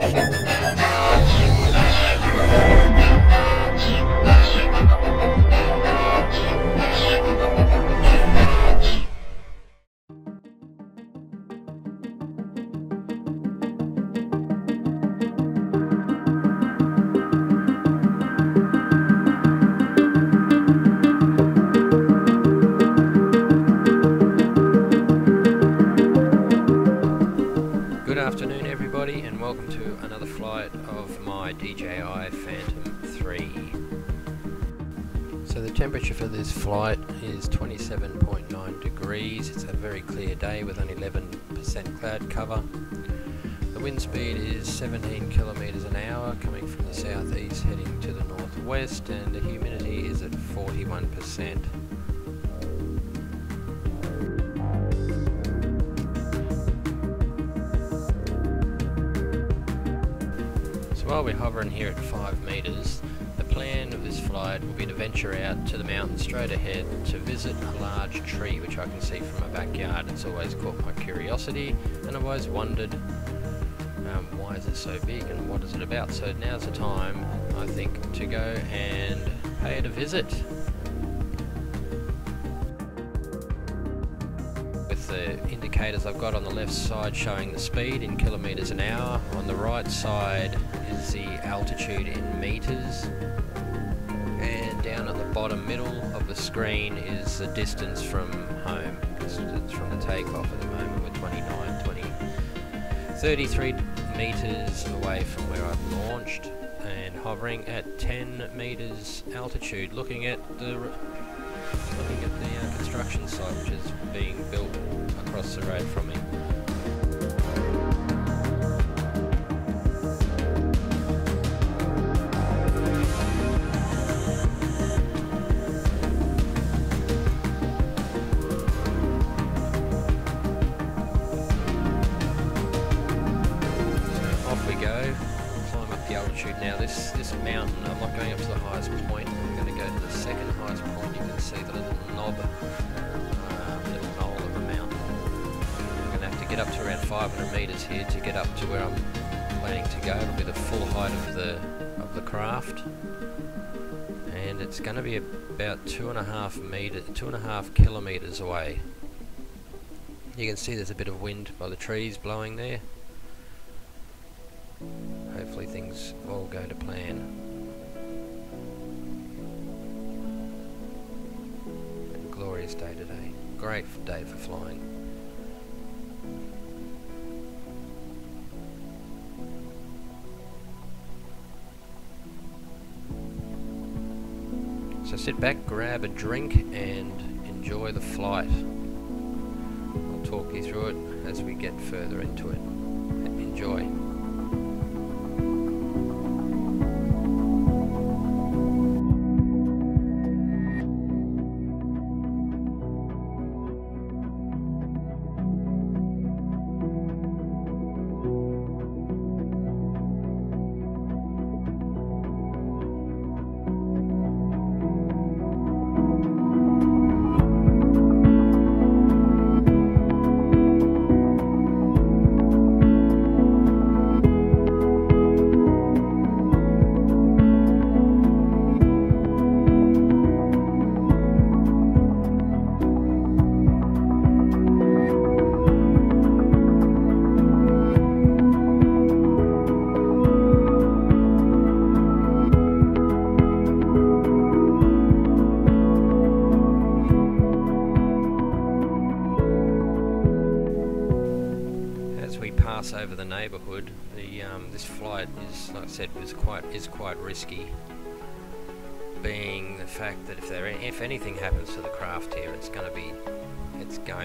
Good afternoon everybody, and welcome to another flight of my DJI Phantom 3. So the temperature for this flight is 27.9 degrees. It's a very clear day with only 11% cloud cover. The wind speed is 17 kilometers an hour coming from the southeast heading to the northwest, and the humidity is at 41%. So while we're hovering here at 5 meters, the plan of this flight will be to venture out to the mountain straight ahead to visit a large tree which I can see from my backyard. It's always caught my curiosity, and I've always wondered why is it so big and what is it about. So now's the time, I think, to go and pay it a visit. With the indicators I've got on the left side showing the speed in kilometers an hour, on the right side is the altitude in meters, and down at the bottom middle of the screen is the distance from home, distance from the takeoff. At the moment we're 33 meters away from where I've launched, and hovering at 10 meters altitude, looking at the construction site which is being built across the road from me. Altitude now. This mountain, I'm not going up to the highest point, I'm going to go to the second highest point. You can see the little knob, little knoll of a mountain. I'm going to have to get up to around 500 meters here to get up to where I'm planning to go. It'll be the full height of the craft, and it's going to be about 2.5 kilometers away. You can see there's a bit of wind by the trees blowing there. Hopefully things all go to plan. And glorious day today. Great day for flying. So sit back, grab a drink and enjoy the flight. I'll talk you through it as we get further into it. Enjoy. Over the neighbourhood, this flight is, like I said, is quite risky, being the fact that if anything happens to the craft here, it's going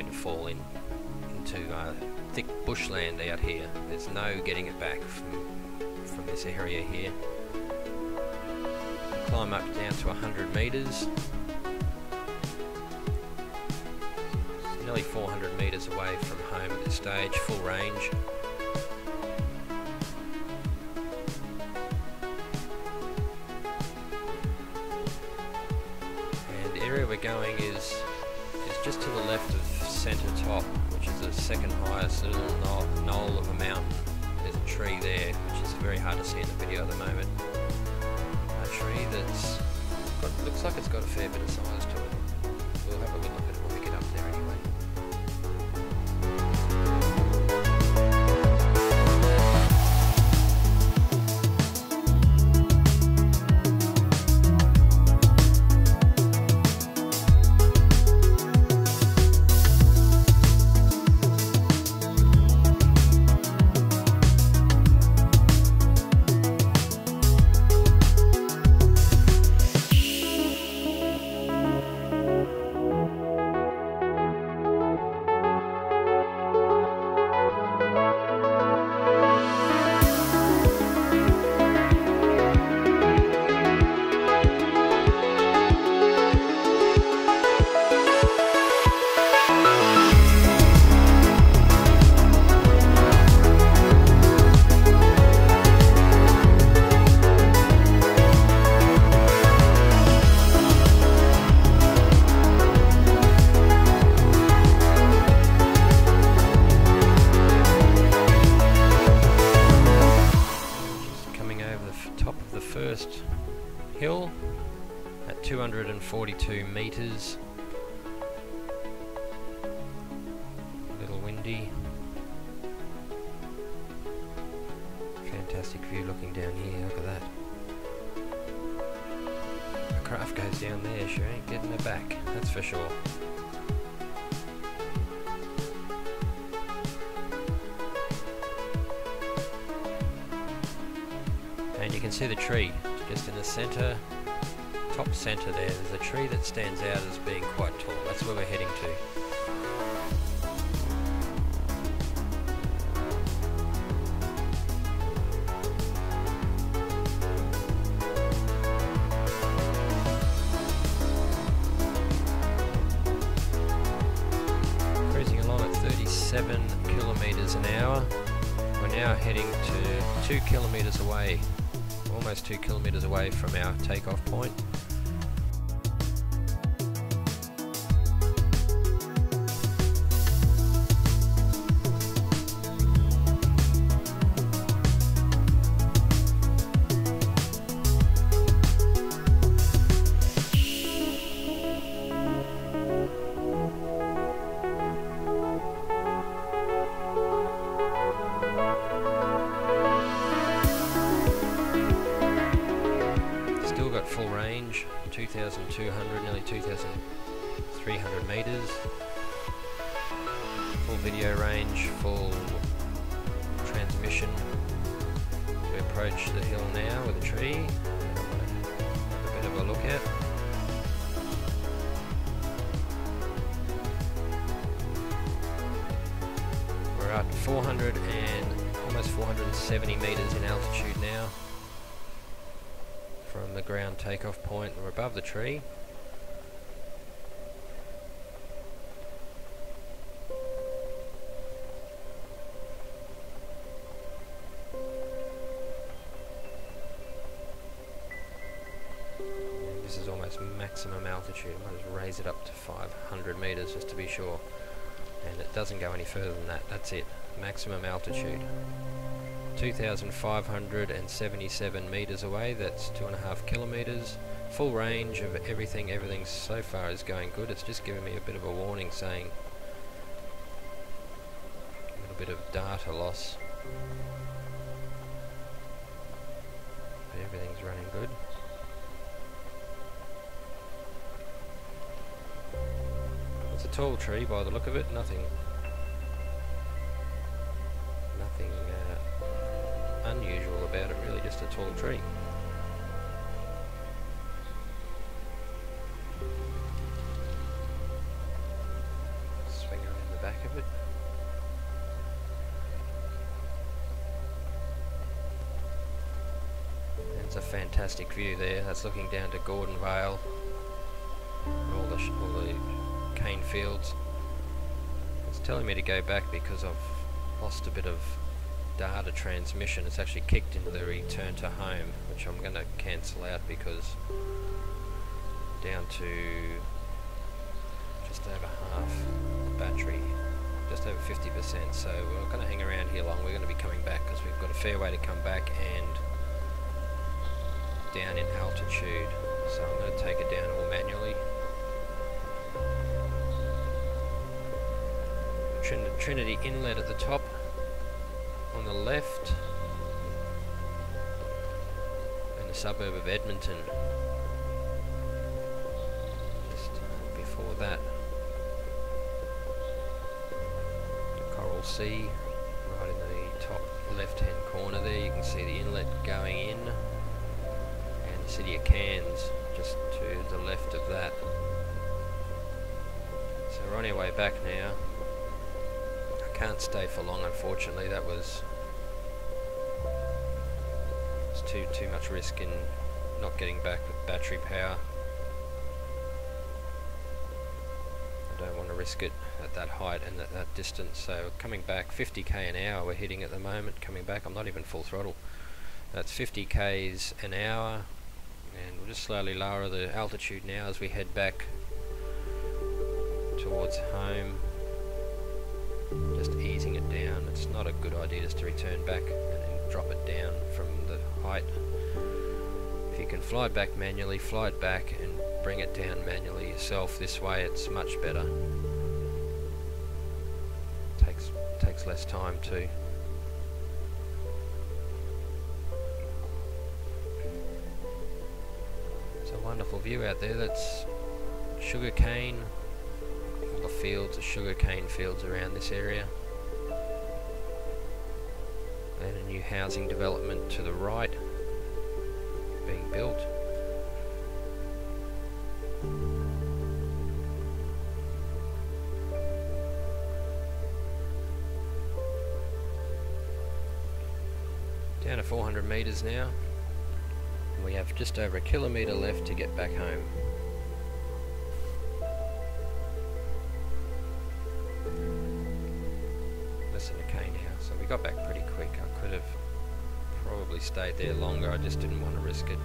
to fall into thick bushland out here. There's no getting it back from this area here. Climb up down to 100 meters. It's nearly 400 meters away from home at this stage, full range. The area we're going is just to the left of centre top, which is the second highest little knoll of a mountain. There's a tree there which is very hard to see in the video at the moment. A tree that's looks like it's got a fair bit of size to it. We'll have a good look at it when we get up there anyway. Hill at 242 meters. A little windy. Fantastic view looking down here, look at that. The craft goes down there, she ain't getting her back, that's for sure. And you can see the tree just in the centre, top centre there. There's a tree that stands out as being quite tall. That's where we're heading to. Cruising along at 37 kilometres an hour. We're now heading to 2 kilometres away. Almost 2 kilometres away from our takeoff point. Full range, 2,200, nearly 2,300 meters. Full video range, full transmission. We approach the hill now with a tree. Have a bit of a look at. We're at 400 and almost 470 meters in altitude now. From the ground takeoff point, we're above the tree. And this is almost maximum altitude. I might just raise it up to 500 meters just to be sure. And it doesn't go any further than that. That's it. Maximum altitude. 2,577 meters away, that's 2.5 kilometers. Full range of everything so far is going good. It's just giving me a bit of a warning saying a little bit of data loss. But everything's running good. It's a tall tree by the look of it, nothing unusual about it, really, just a tall tree. Swing around the back of it. And it's a fantastic view there. That's looking down to Gordon Vale, all the cane fields. It's telling me to go back because I've lost a bit of data transmission. It's actually kicked into the return to home, which I'm going to cancel out because down to just over half the battery just over 50%, so we're not going to hang around here long. We're going to be coming back because we've got a fair way to come back and down in altitude. So I'm going to take it down all manually. Trinity Inlet at the top on the left, and the suburb of Edmonton just before that. The Coral Sea right in the top left hand corner there. You can see the inlet going in, and the city of Cairns just to the left of that. So we're on our way back now. Can't stay for long, unfortunately. That was too much risk in not getting back with battery power. I don't want to risk it at that height and at that distance. So coming back, 50k an hour we're hitting at the moment. Coming back, I'm not even full throttle. That's 50 k's an hour, and we'll just slowly lower the altitude now as we head back towards home. Just easing it down. It's not a good idea just to return back and then drop it down from the height. If you can fly back manually, fly it back and bring it down manually yourself. This way it's much better. Takes less time too. It's a wonderful view out there. That's sugarcane. The fields, the sugarcane fields around this area, and a new housing development to the right being built. Down to 400 meters now, and we have just over a kilometre left to get back home. Less than a K now, so we got back pretty quick. I could have probably stayed there longer, I just didn't want to risk it.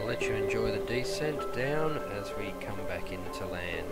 Let you enjoy the descent down as we come back into land.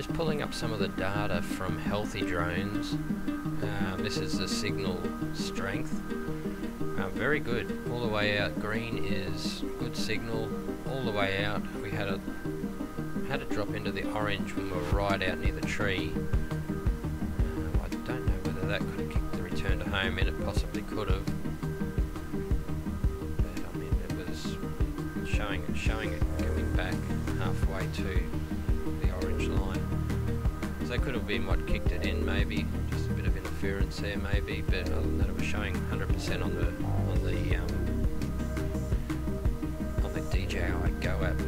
just pulling up some of the data from Healthy Drones. This is the signal strength. Very good. All the way out, green is good signal. All the way out, we had it drop into the orange when we were right out near the tree. I don't know whether that could have kicked the return to home in. It possibly could have. But I mean, it was showing it coming back halfway to the orange line. So that could have been what kicked it in, maybe. Just a bit of interference there, maybe. But other than that, it was showing 100% on the DJI Go app.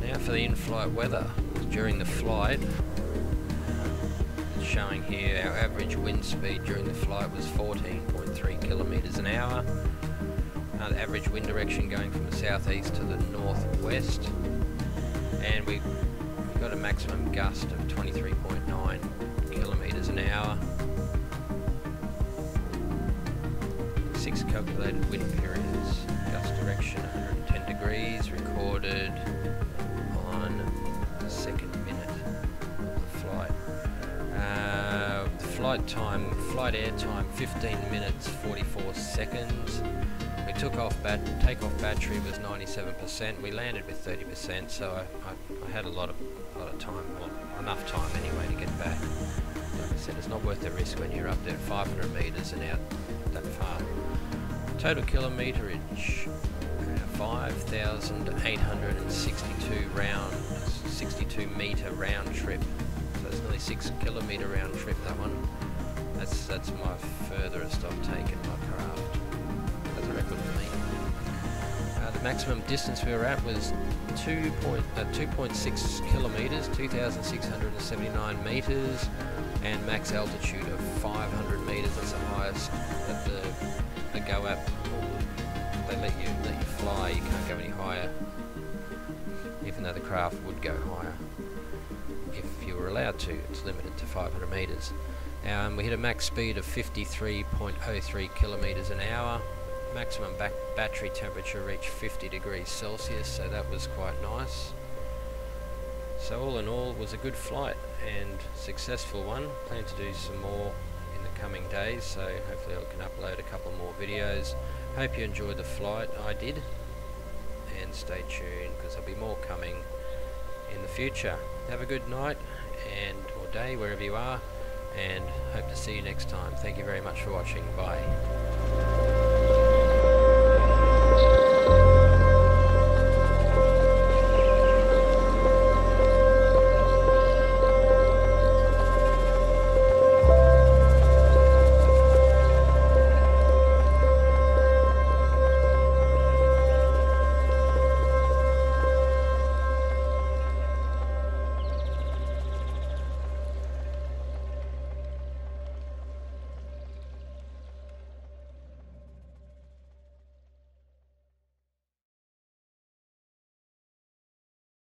Now for the in-flight weather. During the flight, it's showing here our average wind speed during the flight was 14.3 kilometers an hour. The average wind direction going from the southeast to the northwest, and we got a maximum gust of 23.9 kilometers an hour. 6 calculated wind periods. Gust direction 110 degrees recorded on the second minute of the flight. Flight air time 15 minutes 44 seconds. We took off takeoff battery was 97%. We landed with 30%, so I had a lot of time, well, enough time anyway to get back. Like I said, it's not worth the risk when you're up there 500 meters and out that far. Total kilometerage 5,862 meter round trip. So it's nearly 6 kilometer round trip, that one. That's my furthest I've taken my craft. That's a record for me. The maximum distance we were at was 2.6 kilometers, 2,679 meters, and max altitude of 500 meters. That's the highest that the Go app. They let you fly. You can't go any higher, even though the craft would go higher if you were allowed to. It's limited to 500 meters. We hit a max speed of 53.03 kilometers an hour. Maximum battery temperature reached 50 degrees Celsius, so that was quite nice. So all in all, it was a good flight and successful one. Plan to do some more in the coming days, so hopefully I can upload a couple more videos. Hope you enjoyed the flight. I did. And stay tuned, because there'll be more coming in the future. Have a good night or day wherever you are, and hope to see you next time. Thank you very much for watching. Bye.